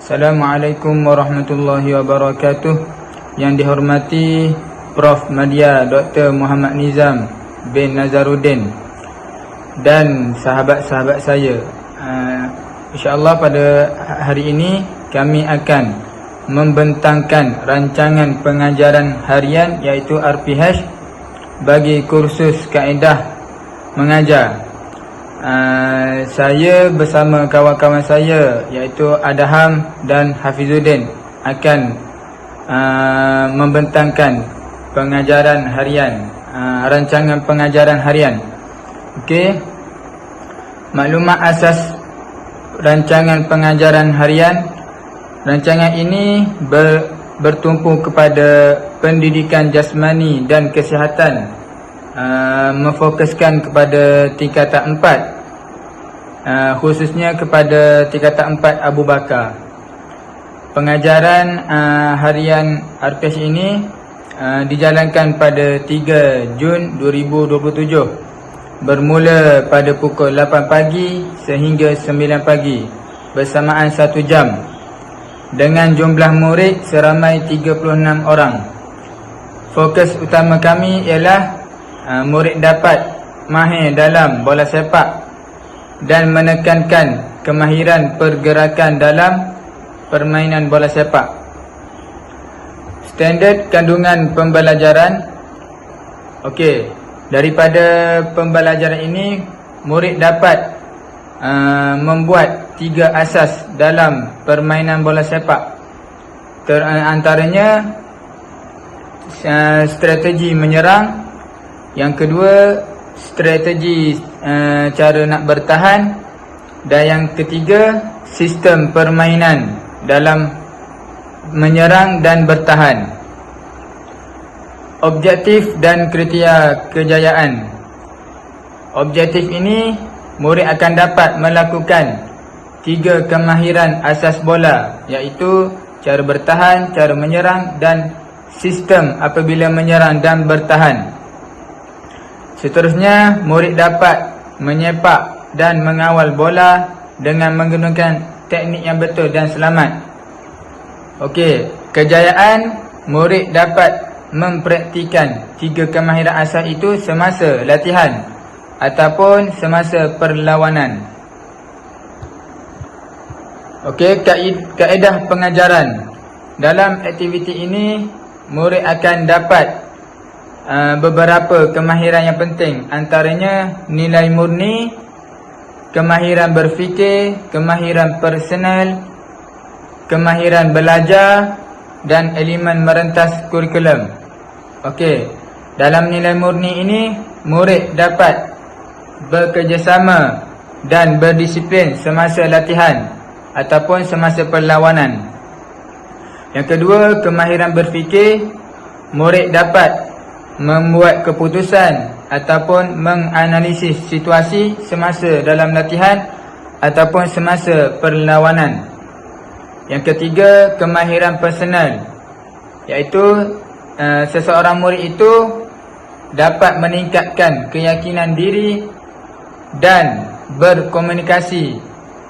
Assalamualaikum warahmatullahi wabarakatuh. Yang dihormati Prof. Madya Dr. Muhammad Nizam bin Nazaruddin dan sahabat-sahabat saya. InsyaAllah pada hari ini kami akan membentangkan rancangan pengajaran harian iaitu RPH bagi kursus kaedah mengajar. Saya bersama kawan-kawan saya iaitu Adham dan Hafizuddin akan membentangkan pengajaran harian, rancangan pengajaran harian. Okey. Maklumat asas rancangan pengajaran harian. Rancangan ini bertumpu kepada pendidikan jasmani dan kesihatan, memfokuskan kepada tingkatan 4, khususnya kepada tingkatan 4 Abu Bakar. Pengajaran harian RPH ini dijalankan pada 3 Jun 2027, bermula pada pukul 8 pagi sehingga 9 pagi bersamaan 1 jam, dengan jumlah murid seramai 36 orang. Fokus utama kami ialah murid dapat mahir dalam bola sepak dan menekankan kemahiran pergerakan dalam permainan bola sepak. Standard kandungan pembelajaran. Okey, daripada pembelajaran ini murid dapat membuat 3 asas dalam permainan bola sepak. Antaranya strategi menyerang, yang kedua strategi cara nak bertahan, dan yang ketiga sistem permainan dalam menyerang dan bertahan. Objektif dan kriteria kejayaan. Objektif ini murid akan dapat melakukan 3 kemahiran asas bola, iaitu cara bertahan, cara menyerang dan sistem apabila menyerang dan bertahan. Seterusnya, murid dapat menyepak dan mengawal bola dengan menggunakan teknik yang betul dan selamat. Okey, kejayaan, murid dapat mempraktikkan 3 kemahiran asas itu semasa latihan ataupun semasa perlawanan. Okey, kaedah pengajaran. Dalam aktiviti ini, murid akan dapat beberapa kemahiran yang penting, antaranya nilai murni, kemahiran berfikir, kemahiran personal, kemahiran belajar dan elemen merentas kurikulum. Okey, dalam nilai murni ini murid dapat bekerjasama dan berdisiplin semasa latihan ataupun semasa perlawanan. Yang kedua, kemahiran berfikir, murid dapat membuat keputusan ataupun menganalisis situasi semasa dalam latihan ataupun semasa perlawanan. Yang ketiga, kemahiran personal, iaitu seseorang murid itu dapat meningkatkan keyakinan diri dan berkomunikasi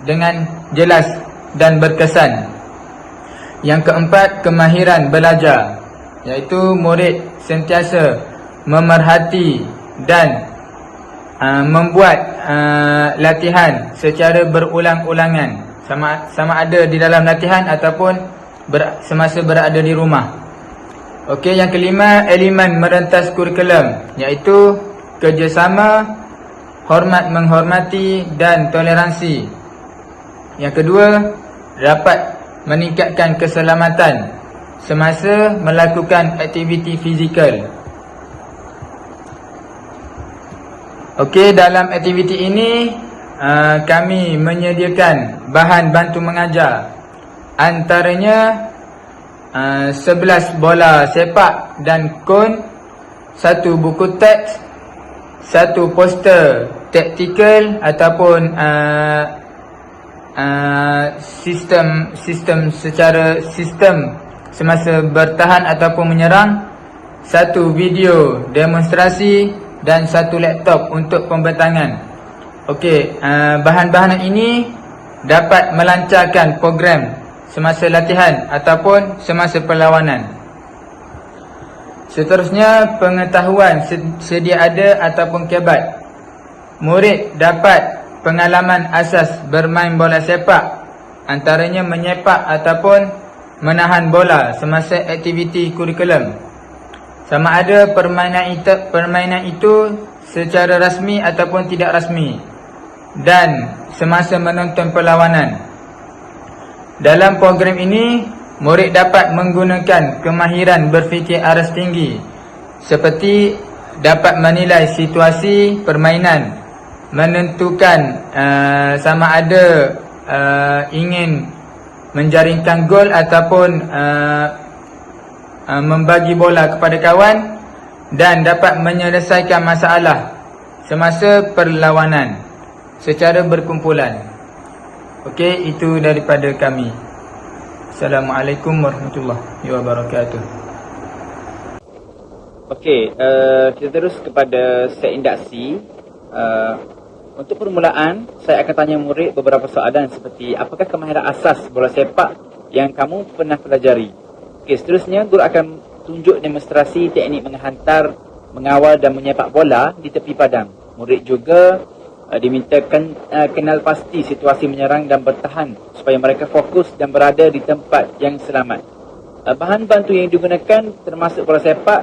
dengan jelas dan berkesan. Yang keempat, kemahiran belajar, iaitu murid sentiasa memerhati dan membuat latihan secara berulang-ulangan, sama ada di dalam latihan ataupun semasa berada di rumah. Okey, yang kelima, elemen merentas kurikulum, iaitu kerjasama, hormat menghormati dan toleransi. Yang kedua, dapat meningkatkan keselamatan semasa melakukan aktiviti fizikal. Okey, dalam aktiviti ini kami menyediakan bahan bantu mengajar, antaranya 11 bola sepak dan kon, 1 buku teks, 1 poster taktikal ataupun sistem semasa bertahan ataupun menyerang, 1 video demonstrasi dan 1 laptop untuk pembentangan. Okey, bahan-bahan ini dapat melancarkan program semasa latihan ataupun semasa perlawanan. Seterusnya, pengetahuan sedia ada ataupun kebat. Murid dapat pengalaman asas bermain bola sepak, antaranya menyepak ataupun menahan bola semasa aktiviti kurikulum. Sama ada permainan itu secara rasmi ataupun tidak rasmi, dan semasa menonton perlawanan. Dalam program ini, murid dapat menggunakan kemahiran berfikir aras tinggi, seperti dapat menilai situasi permainan, menentukan sama ada ingin menjaringkan gol ataupun membagi bola kepada kawan, dan dapat menyelesaikan masalah semasa perlawanan secara berkumpulan. Okey, itu daripada kami. Assalamualaikum warahmatullahi wabarakatuh. Okey, kita terus kepada set induksi. Untuk permulaan, saya akan tanya murid beberapa soalan seperti apakah kemahiran asas bola sepak yang kamu pernah pelajari. Okey, seterusnya guru akan tunjuk demonstrasi teknik menghantar, mengawal dan menyepak bola di tepi padang. Murid juga dimintakan kenal pasti situasi menyerang dan bertahan supaya mereka fokus dan berada di tempat yang selamat. Bahan bantu yang digunakan termasuk bola sepak,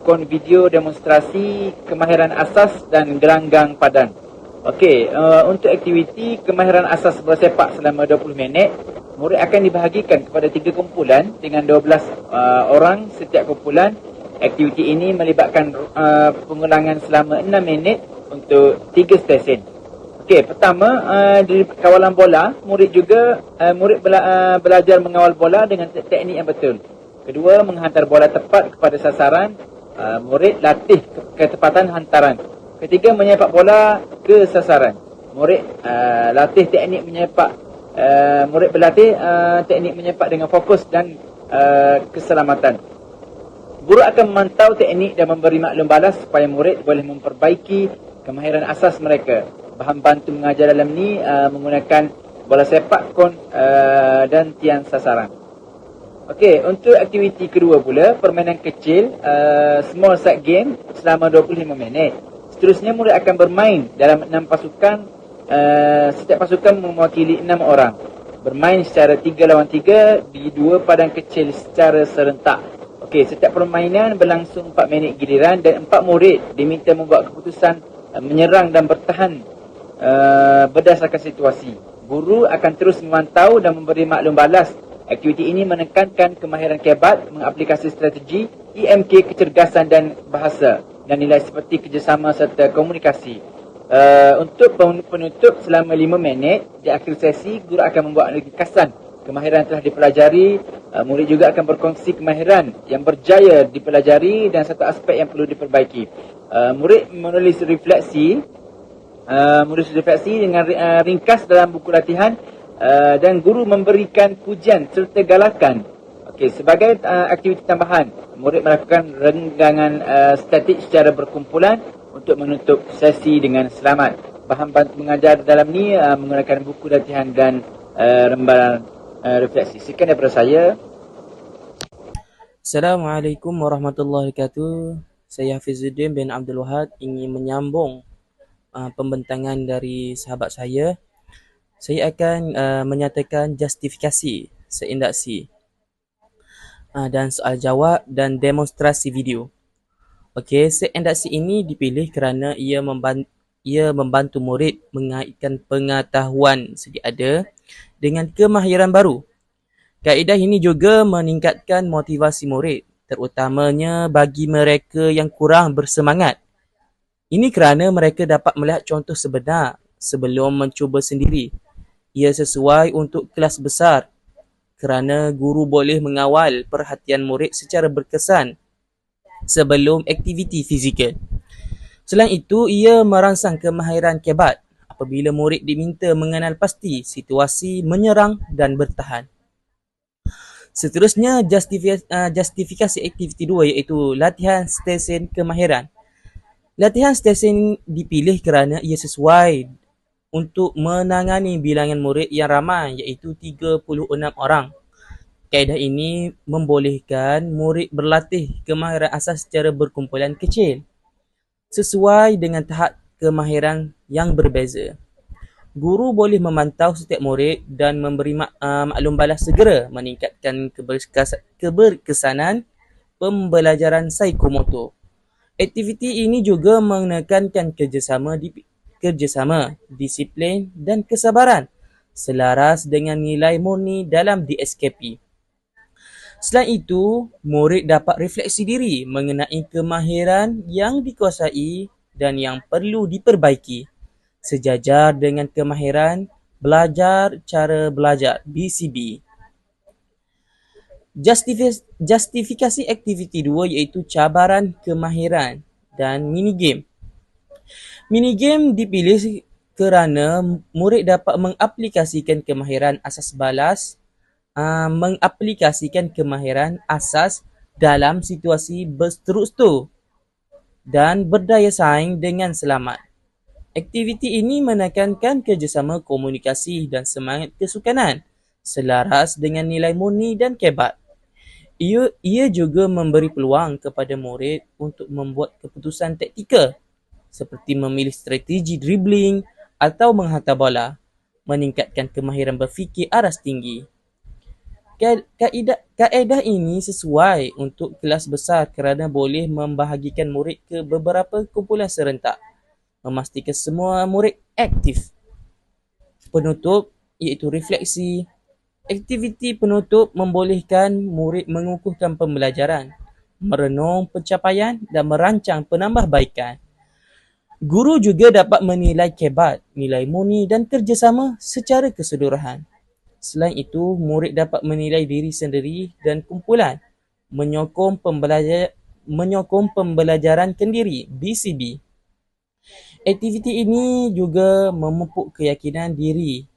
kon video demonstrasi kemahiran asas dan gelanggang padan. Okey, untuk aktiviti kemahiran asas bola sepak selama 20 minit, murid akan dibahagikan kepada 3 kumpulan dengan 12 orang setiap kumpulan. Aktiviti ini melibatkan pengulangan selama 6 minit untuk 3 stesen. Okey, pertama, di kawalan bola, murid belajar mengawal bola dengan teknik yang betul. Kedua, menghantar bola tepat kepada sasaran. Murid latih ketepatan hantaran. Ketiga, menyepak bola ke sasaran. Murid latih teknik menyepak. Murid berlatih teknik menyepak dengan fokus dan keselamatan. Guru akan memantau teknik dan memberi maklum balas supaya murid boleh memperbaiki kemahiran asas mereka. Bahan bantu mengajar dalam ni menggunakan bola sepak, kon dan tiang sasaran. Okey, untuk aktiviti kedua pula, permainan kecil, small side game selama 25 minit. Seterusnya murid akan bermain dalam 6 pasukan. Setiap pasukan mewakili 6 orang. Bermain secara 3 lawan 3 di 2 padang kecil secara serentak. Okey, setiap permainan berlangsung 4 minit giliran dan 4 murid diminta membuat keputusan menyerang dan bertahan berdasarkan situasi. Guru akan terus memantau dan memberi maklum balas. Aktiviti ini menekankan kemahiran kebat, mengaplikasi strategi, EMK, kecergasan dan bahasa, dan nilai seperti kerjasama serta komunikasi. Untuk penutup selama 5 minit, di akhir sesi, guru akan membuat ringkasan kemahiran telah dipelajari. Murid juga akan berkongsi kemahiran yang berjaya dipelajari dan satu aspek yang perlu diperbaiki. Murid menulis refleksi dengan ringkas dalam buku latihan, dan guru memberikan pujian serta galakan. Okey, sebagai aktiviti tambahan, murid melakukan renggangan statik secara berkumpulan untuk menutup sesi dengan selamat. Bahan bantu mengajar dalam ni menggunakan buku latihan dan rembaran refleksi. Sekian daripada saya. Assalamualaikum warahmatullahi wabarakatuh. Saya Hafizuddin bin Abdul Wahab ingin menyambung pembentangan dari sahabat saya. Saya akan menyatakan justifikasi seindaksi dan soal jawab dan demonstrasi video. Okey, seindaksi ini dipilih kerana ia membantu murid mengaitkan pengetahuan sedia ada dengan kemahiran baru. Kaedah ini juga meningkatkan motivasi murid, terutamanya bagi mereka yang kurang bersemangat. Ini kerana mereka dapat melihat contoh sebenar sebelum mencuba sendiri. Ia sesuai untuk kelas besar kerana guru boleh mengawal perhatian murid secara berkesan sebelum aktiviti fizikal. Selain itu, ia merangsang kemahiran kebat apabila murid diminta mengenal pasti situasi menyerang dan bertahan. Seterusnya, justifikasi aktiviti 2 iaitu latihan stesen kemahiran. Latihan stesen dipilih kerana ia sesuai untuk menangani bilangan murid yang ramai iaitu 36 orang. Kaedah ini membolehkan murid berlatih kemahiran asas secara berkumpulan kecil sesuai dengan tahap kemahiran yang berbeza. Guru boleh memantau setiap murid dan memberi maklum balas segera meningkatkan keberkesanan pembelajaran psikomotor. Aktiviti ini juga menekankan kerjasama, disiplin dan kesabaran selaras dengan nilai murni dalam DSKP. Selain itu, murid dapat refleksi diri mengenai kemahiran yang dikuasai dan yang perlu diperbaiki, sejajar dengan kemahiran belajar cara belajar BCB. Justifikasi aktiviti 2 iaitu cabaran kemahiran dan minigame. Minigame dipilih kerana murid dapat mengaplikasikan kemahiran asas dalam situasi berstruktur dan berdaya saing dengan selamat. Aktiviti ini menekankan kerjasama komunikasi dan semangat kesukanan selaras dengan nilai murni dan kebat. Ia juga memberi peluang kepada murid untuk membuat keputusan taktikal seperti memilih strategi dribbling atau menghantar bola, meningkatkan kemahiran berfikir aras tinggi. Kaedah ini sesuai untuk kelas besar kerana boleh membahagikan murid ke beberapa kumpulan serentak, memastikan semua murid aktif. Penutup iaitu refleksi. Aktiviti penutup membolehkan murid mengukuhkan pembelajaran, merenung pencapaian dan merancang penambahbaikan. Guru juga dapat menilai kebat, nilai murni dan kerjasama secara keseluruhan. Selain itu, murid dapat menilai diri sendiri dan kumpulan, menyokong pembelajaran kendiri BCB. Aktiviti ini juga memupuk keyakinan diri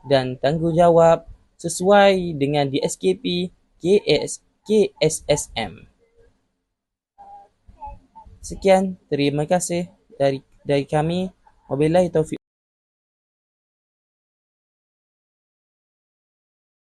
dan tanggungjawab sesuai dengan DSKP KSSM. Sekian, terima kasih dari kami. Wabillahi taufiq.